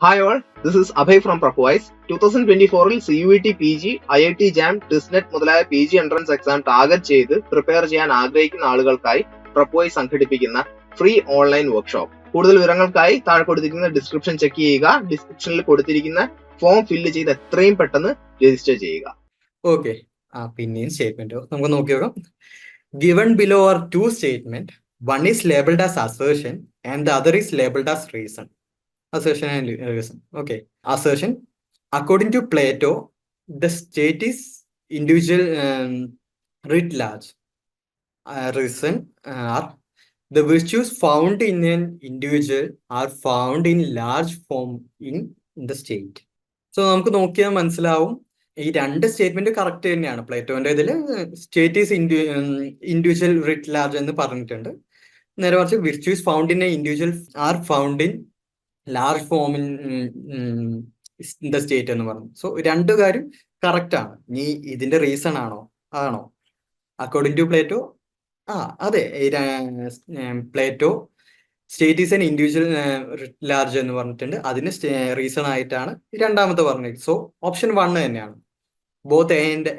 Hi all, this is Abhay from Propwise. 2024-ൽ CUET PG, IIT JAM, TISNET മുതലായ PG entrance exam target ചെയ്ത് prepare ചെയ്യാൻ ആഗ്രഹിക്കുന്ന ആളുകൾക്കായി പ്രൊപ്പോയ്സ് സംഘടിപ്പിക്കുന്ന free online workshop. കൂടുതൽ വിവരങ്ങൾക്കായി താഴെ കൊടുത്തിരിക്കുന്ന ഡിസ്ക്രിപ്ഷൻ ചെക്ക് ചെയ്യുക. ഡിസ്ക്രിപ്ഷനിൽ കൊടുത്തിരിക്കുന്ന ഫോം ഫില്ല് ചെയ്ത് എത്രയും പെട്ടെന്ന് രജിസ്റ്റർ ചെയ്യുക. ഓക്കെ, പിന്നെയും സ്റ്റേറ്റ്മെന്റ് നമുക്ക് നോക്കി നോക്കാം. Given below are to statement. One is labelled as assertion and the other is labelled as reason. Assertion and reason. Okay. Assertion. According to Plato, the state is individual writ large. Reason are the virtues found in an individual are found in large form in the state. So നമുക്ക് നോക്കിയാൽ മനസ്സിലാവും ഈ രണ്ട് statement correct തന്നെയാണ്. പ്ലേറ്റോന്റെ ഇതിൽ state is individual writ large എന്ന് പറഞ്ഞിട്ടുണ്ട്. നേരെ മറിച്ച് virtues found in A individual are found in large form in the state എന്ന് പറഞ്ഞു. സോ രണ്ടു കാര്യം കറക്റ്റ് ആണ്. നീ ഇതിന്റെ റീസൺ ആണോ? അക്കോർഡിംഗ് ടു പ്ലേറ്റോ, അതെ, Plato state is an individual large എന്ന് പറഞ്ഞിട്ടുണ്ട്. അതിന് റീസൺ ആയിട്ടാണ് രണ്ടാമത്തെ പറഞ്ഞത്. സോ ഓപ്ഷൻ 1 തന്നെയാണ്. Both A and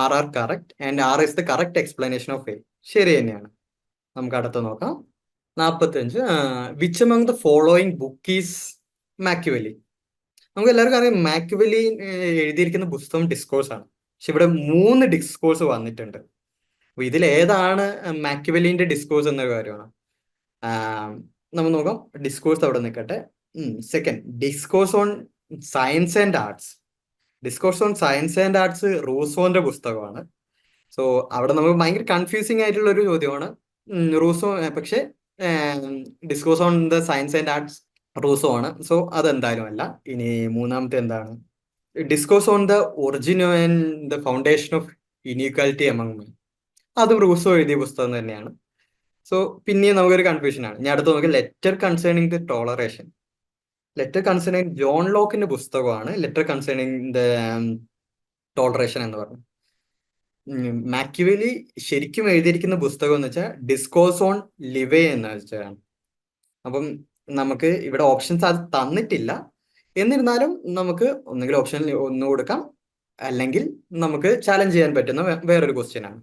R are correct and R is the correct explanation of A. ശരി തന്നെയാണ്. നമുക്ക് അടുത്ത് നോക്കാം. 45. Which among the following book is Machiavelli. നമുക്ക് എല്ലാവർക്കും അറിയാം മാക്യുവലി എഴുതിയിരിക്കുന്ന പുസ്തകം ഡിസ്കോഴ്സ് ആണ്. പക്ഷെ ഇവിടെ 3 ഡിസ്കോഴ്സ് വന്നിട്ടുണ്ട്. അപ്പൊ ഇതിൽ ഏതാണ് മാക്യുവലിന്റെ ഡിസ്കോഴ്സ് എന്ന കാര്യമാണ്. നമ്മൾ നോക്കാം. ഡിസ്കോഴ്സ് അവിടെ നിൽക്കട്ടെ. Second, discourse on science and arts. Discourse on science and arts റൂസോന്റെ പുസ്തകമാണ്. സോ അവിടെ നമുക്ക് ഭയങ്കര കൺഫ്യൂസിങ് ആയിട്ടുള്ള ഒരു ചോദ്യമാണ്. റൂസോ, പക്ഷെ discourse on the science and arts Rousseau ആണ്. സോ അതെന്തായാലും അല്ല. ഇനി മൂന്നാമത്തെ എന്താണ്? Discourse on the origin and the foundation of inequality among men. അതും റൂസോ എഴുതിയ പുസ്തകം തന്നെയാണ്. സോ പിന്നെ നമുക്കൊരു കൺഫ്യൂഷൻ ആണ്. ഞാൻ അടുത്ത് നോക്കി. Letter concerning the toleration. Letter concerning John ലോക്കിന്റെ പുസ്തകമാണ് ലെറ്റർ കൺസേണിങ് ദ ടോളറേഷൻ എന്ന് പറഞ്ഞു. മാക്യുവലി ശരിക്കും എഴുതിയിരിക്കുന്ന പുസ്തകം എന്ന് വെച്ചാൽ ഡിസ്കോഴ്സ് ഓൺ ലിവേ എന്ന് വെച്ചാണ്. അപ്പം നമുക്ക് ഇവിടെ ഓപ്ഷൻസ് അത് തന്നിട്ടില്ല. എന്നിരുന്നാലും നമുക്ക് ഒന്നുകിൽ ഓപ്ഷൻ 1 കൊടുക്കാം, അല്ലെങ്കിൽ നമുക്ക് ചാലഞ്ച് ചെയ്യാൻ പറ്റുന്ന വേറൊരു ക്വസ്റ്റ്യൻ ആണ്.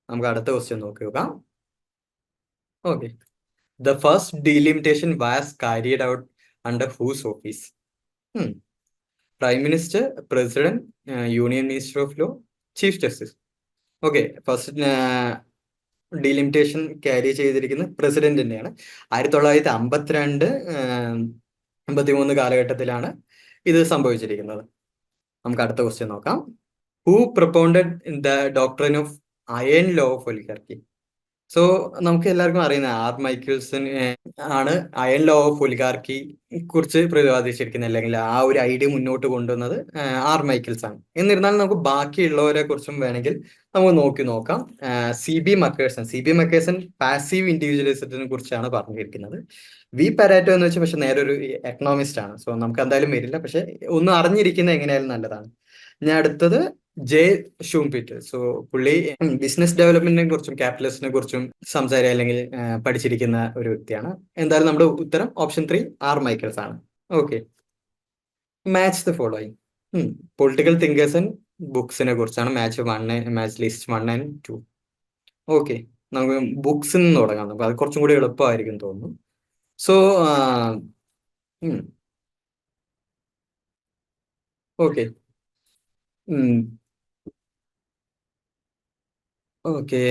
നമുക്ക് അടുത്ത ക്വസ്റ്റ്യൻ നോക്കി നോക്കാം. Okay. The first delimitation was carried out under whose office? Prime minister, president, union minister of law, chief justice. Okay, first delimitation carry ചെയ്തിരിക്കുന്നത് പ്രസിഡന്റ് തന്നെയാണ്. 1952 53 കാലഘട്ടത്തിലാണ് ഇത് സംഭവിച്ചിരിക്കുന്നത്. നമുക്ക് അടുത്ത ക്വസ്റ്റ്യൻ നോക്കാം. Who propounded the doctrine of iron law of oligarchy? So നമുക്ക് എല്ലാവർക്കും അറിയുന്ന ആർ മൈക്കിൾസൺ ആണ് അയൺ ലോ ഓഫ് ഒലിഗാർക്കി കുറിച്ച് പ്രതിപാദിച്ചിരിക്കുന്നത്, അല്ലെങ്കിൽ ആ ഒരു ഐഡിയ മുന്നോട്ട് കൊണ്ടുവന്നത് ആർ മൈക്കിൾസ് ആണ്. എന്നിരുന്നാലും നമുക്ക് ബാക്കിയുള്ളവരെ കുറിച്ചും വേണമെങ്കിൽ നമുക്ക് നോക്കാം. സി ബി മക്കേഴ്സൺ പാസീവ് ഇൻഡിവിജ്വലിസത്തിനെ കുറിച്ചാണ് പറഞ്ഞിരിക്കുന്നത്. വി പരാറ്റോ എന്ന് വെച്ചാൽ പക്ഷെ നേരെ ഒരു എക്കണോമിസ്റ്റ് ആണ്. സോ നമുക്ക് എന്തായാലും വരില്ല, പക്ഷെ ഒന്ന് അറിഞ്ഞിരിക്കുന്നത് എങ്ങനെയായാലും നല്ലതാണ്. ഞാൻ അടുത്തത് ജെ ഷൂംപിറ്റ്. സോ പുള്ളി ബിസിനസ് ഡെവലപ്മെന്റിനെ കുറിച്ചും ക്യാപിറ്റലിസ്റ്റിനെ കുറിച്ചും സംസാരിക്കുക അല്ലെങ്കിൽ പഠിച്ചിരിക്കുന്ന ഒരു വ്യക്തിയാണ്. എന്തായാലും നമ്മുടെ ഉത്തരം ഓപ്ഷൻ 3 ആർ മൈക്കിൾസ് ആണ്. Okay. Match the following. Political thinkers and ബുക്സിനെ കുറിച്ചാണ്. Match list 1 and 2. ഓക്കെ, നമുക്ക് ബുക്സിൽ നിന്ന് തുടങ്ങാം. നമുക്ക് അത് കുറച്ചും കൂടി എളുപ്പമായിരിക്കും തോന്നുന്നു. So okay. Okay,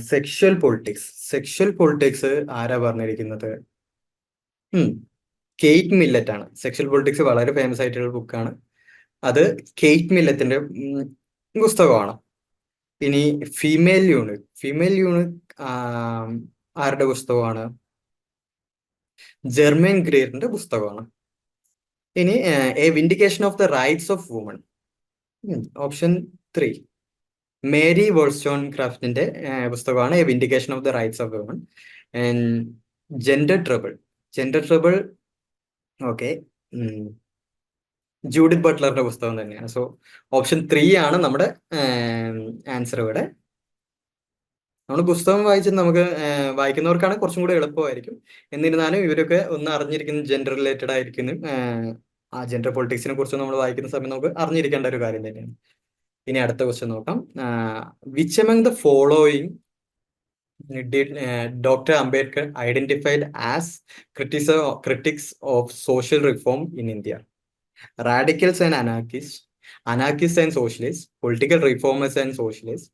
sexual politics ആരാ പറഞ്ഞിരിക്കുന്നത്? കെയ്റ്റ് മില്ലറ്റ് ആണ്. സെക്ഷൽ പൊളിറ്റിക്സ് വളരെ ഫേമസ് ആയിട്ടുള്ള ബുക്കാണ്. അത് കെയ്റ്റ് മില്ലത്തിന്റെ പുസ്തകമാണ്. ഇനി ഫീമെയിൽ യൂണിക് ആരുടെ പുസ്തകമാണ്? ജെർമൻ ഗ്രീറിന്റെ പുസ്തകമാണ്. ഇനി a vindication of the rights of woman, option 3 Mary വോൾസ്റ്റോൺ ക്രാഫ്റ്റിന്റെ പുസ്തകമാണ് a vindication of the rights of woman. And gender trouble okay, Judith ബട്ട്ലറിന്റെ പുസ്തകം തന്നെയാണ്. സോ ഓപ്ഷൻ 3 ആണ് നമ്മുടെ ആൻസർ. ഇവിടെ നമ്മൾ പുസ്തകം വായിച്ച് നമുക്ക് വായിക്കുന്നവർക്കാണ് കുറച്ചും കൂടി എളുപ്പമായിരിക്കും. എന്നിരുന്നാലും ഇവരൊക്കെ ഒന്ന് അറിഞ്ഞിരിക്കുന്ന ജെൻഡർ റിലേറ്റഡ് ആയിരിക്കുന്നു. ആ ജെൻഡർ പൊളിറ്റിക്സിനെ കുറിച്ച് നമ്മൾ വായിക്കുന്ന സമയം നമുക്ക് അറിഞ്ഞിരിക്കേണ്ട ഒരു കാര്യം തന്നെയാണ്. ഇനി അടുത്ത ക്വസ്റ്റ്യൻ നോക്കാം. Which among the following did Dr. Ambedkar identified as critics of social reform in India? Radicals and anarchists, anarchists and socialists, political reformers and socialists,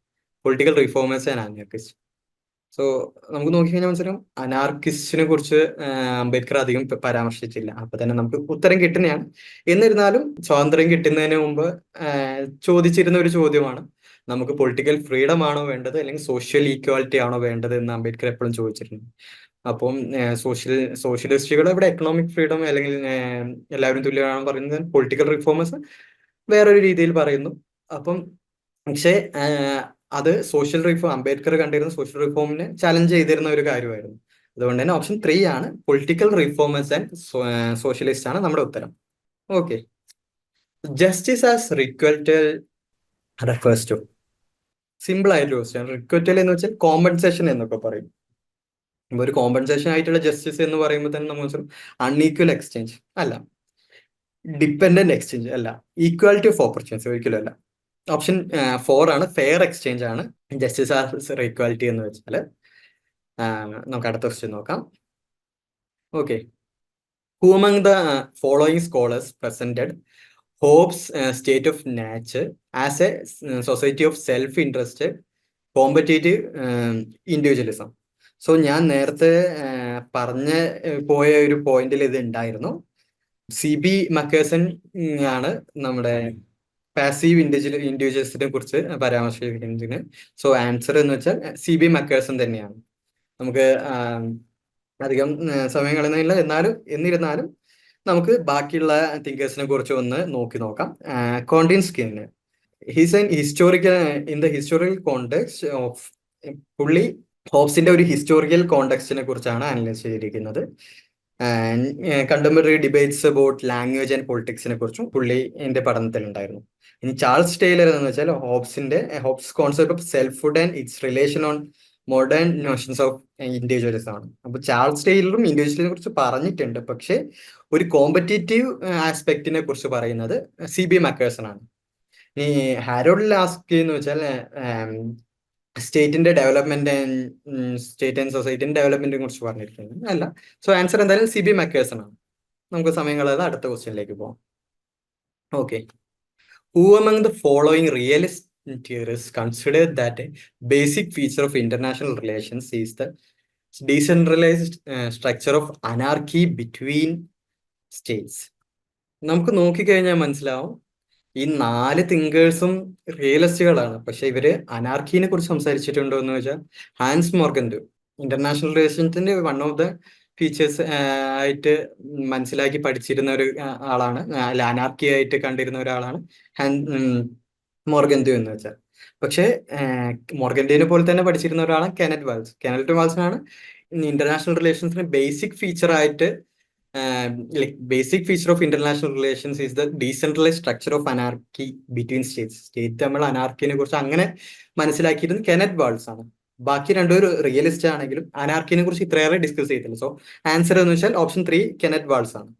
political reformers and anarchists. So നമുക്ക് നോക്കിക്കഴിഞ്ഞാൽ മനസ്സിലാവും അനാർക്കിസ്റ്റിനെ കുറിച്ച് അംബേദ്കർ അധികം പരാമർശിച്ചില്ല. അപ്പൊ തന്നെ നമുക്ക് ഉത്തരം കിട്ടുന്നതാണ്. എന്നിരുന്നാലും സ്വാതന്ത്ര്യം കിട്ടുന്നതിന് മുമ്പ് ചോദിച്ചിരുന്ന ഒരു ചോദ്യമാണ്, നമുക്ക് പൊളിറ്റിക്കൽ ഫ്രീഡം ആണോ വേണ്ടത് അല്ലെങ്കിൽ സോഷ്യൽ ഈക്വാലിറ്റി ആണോ വേണ്ടത് എന്ന് അംബേദ്കർ എപ്പോഴും ചോദിച്ചിരുന്നു. അപ്പം സോഷ്യലിസ്റ്റുകൾ ഇവിടെ എക്കണോമിക് ഫ്രീഡം അല്ലെങ്കിൽ എല്ലാവരും തുല്യമാണെന്ന് പറയുന്നത്, പൊളിറ്റിക്കൽ റിഫോമേഴ്സ് വേറൊരു രീതിയിൽ പറയുന്നു. അപ്പം പക്ഷേ അത് സോഷ്യൽ റിഫോം, അംബേദ്കർ കണ്ടിരുന്ന സോഷ്യൽ റിഫോമിനെ ചലഞ്ച് ചെയ്തിരുന്ന ഒരു കാര്യമായിരുന്നു. അതുകൊണ്ട് തന്നെ ഓപ്ഷൻ 3 ആണ്, പൊളിറ്റിക്കൽ റിഫോമേഴ്സ് ആൻഡ് സോഷ്യലിസ്റ്റ് ആണ് നമ്മുടെ ഉത്തരം. Okay, justice as requital refers to, simple ആയിട്ടുള്ള ക്വസ്റ്റ്യൻ. റിക്വറ്റൽ എന്ന് വെച്ചാൽ കോമ്പൻസേഷൻ എന്നൊക്കെ പറയും. അപ്പൊ ഒരു കോമ്പൻസേഷൻ ആയിട്ടുള്ള ജസ്റ്റിസ് എന്ന് പറയുമ്പോൾ തന്നെ നമ്മൾ അൺഈക്വൽ എക്സ്ചേഞ്ച് അല്ല, ഡിപ്പെൻഡന്റ് എക്സ്ചേഞ്ച് അല്ല, ഈക്വാലിറ്റി ഓഫ് ഓപ്പർച്യൂണിറ്റീസ് ഒരിക്കലും അല്ല. ഓപ്ഷൻ 4 ആണ്, ഫെയർ എക്സ്ചേഞ്ച് ആണ് ജസ്റ്റിസ് ആസ് ഈക്വാലിറ്റി എന്ന് വെച്ചാൽ. നമുക്ക് അടുത്ത ക്വസ്റ്റ്യൻ നോക്കാം. Okay, who among the following scholars presented hobs state of nature as A society of self interested competitive individualism? So ഞാൻ നേരത്തെ പറഞ്ഞ പോയ ഒരു പോയിന്റിൽ ഇത് ഉണ്ടായിരുന്നു. CB മക്കേഴ്സൺ ആണ് നമ്മുടെ പാസീവ് ഇൻഡിവിജ്വൽസിനെ കുറിച്ച് പരാമർശിക്കുന്നതിന്. സോ ആൻസർ എന്ന് വെച്ചാൽ CB മക്കേഴ്സൺ തന്നെയാണ്. നമുക്ക് അധികം സമയം കളയുന്നില്ല, എന്നിരുന്നാലും നമുക്ക് ബാക്കിയുള്ള തിങ്കേഴ്സിനെ കുറിച്ച് ഒന്ന് നോക്കാം. കോണ്ടിൻസ്കിന്, his an historical in the historical context of, പുള്ളി ഹോബ്സിന്റെ ഒരു ഹിസ്റ്റോറിക്കൽ കോണ്ടെക്സ്റ്റിനെ കുറിച്ചാണ് അനലൈസ് ചെയ്തിരിക്കുന്നത്. Contemporary debates about language and പൊളിറ്റിക്സിനെ കുറിച്ചും പുള്ളി എന്റെ പഠനത്തിലുണ്ടായിരുന്നു. ഇനി ചാൾസ് ടൈലർ എന്ന് വെച്ചാൽ Hobbes concept of selfhood and its relation on modern notions of individualism ആണ്. അപ്പൊ ചാൾസ് ടൈലറും ഇൻഡിവിജ്വലിനെ കുറിച്ച് പറഞ്ഞിട്ടുണ്ട്, പക്ഷെ ഒരു കോമ്പറ്റേറ്റീവ് ആസ്പെക്റ്റിനെ കുറിച്ച് പറയുന്നത് CB മക്കേഴ്സൺ ആണ്. ഇനി ഹാരോൾഡ് ലാസ്കി എന്ന് വെച്ചാൽ സ്റ്റേറ്റിന്റെ ഡെവലപ്മെന്റ്, സ്റ്റേറ്റ് ആൻഡ് സൊസൈറ്റിന്റെ ഡെവലപ്മെന്റിനെ കുറിച്ച് പറഞ്ഞിരിക്കുന്നത് അല്ല. സോ ആൻസർ എന്തായാലും CB മക്കേഴ്സൺ ആണ്. നമുക്ക് സമയം കളയാതെ അടുത്ത ക്വസ്റ്റ്യനിലേക്ക് പോകാം. Okay, who among the following realist theorists consider that a basic feature of international relations is the decentralized structure of anarchy between states? നമുക്ക് നോക്കിക്കഴിഞ്ഞാൽ മനസ്സിലാവും ഈ 4 തിങ്കേഴ്സും റിയലിസ്റ്റുകളാണ്, പക്ഷെ ഇവര് അനാർക്കിനെ കുറിച്ച് സംസാരിച്ചിട്ടുണ്ടോ എന്ന് വെച്ചാൽ ഹാൻസ് മോർഗൻഡു ഇന്റർനാഷണൽ റിലേഷൻസിന്റെ വൺ ഓഫ് ദ ഫീച്ചേഴ്സ് ആയിട്ട് മനസ്സിലാക്കി പഠിച്ചിരുന്ന ഒരു ആളാണ്, അല്ല അനാർക്കി ആയിട്ട് കണ്ടിരുന്ന ഒരാളാണ് മോർഗൻഡു എന്ന് വെച്ചാൽ. പക്ഷേ മോർഗൻഡുവിനെ പോലെ തന്നെ പഠിച്ചിരുന്ന ഒരാളാണ് കെനറ്റ് വാൾസിനാണ് ഇന്റർനാഷണൽ റിലേഷൻസിന് ബേസിക് ഫീച്ചർ ആയിട്ട്, basic feature of international relations is the decentralise structure of anarchy between state നമ്മൾ അനാർക്കിനെ കുറിച്ച് അങ്ങനെ മനസ്സിലാക്കിയിരുന്നത് കെനറ്റ് വാൾസ് ആണ്. ബാക്കി രണ്ടുപേരും റിയലിസ്റ്റ് ആണെങ്കിലും അനാർക്കിനെ കുറിച്ച് ഇത്രയേറെ ഡിസ്കസ് ചെയ്തില്ല. സോ ആൻസർ എന്ന് വെച്ചാൽ ഓപ്ഷൻ 3 കെനറ്റ് വാൾസ് ആണ്.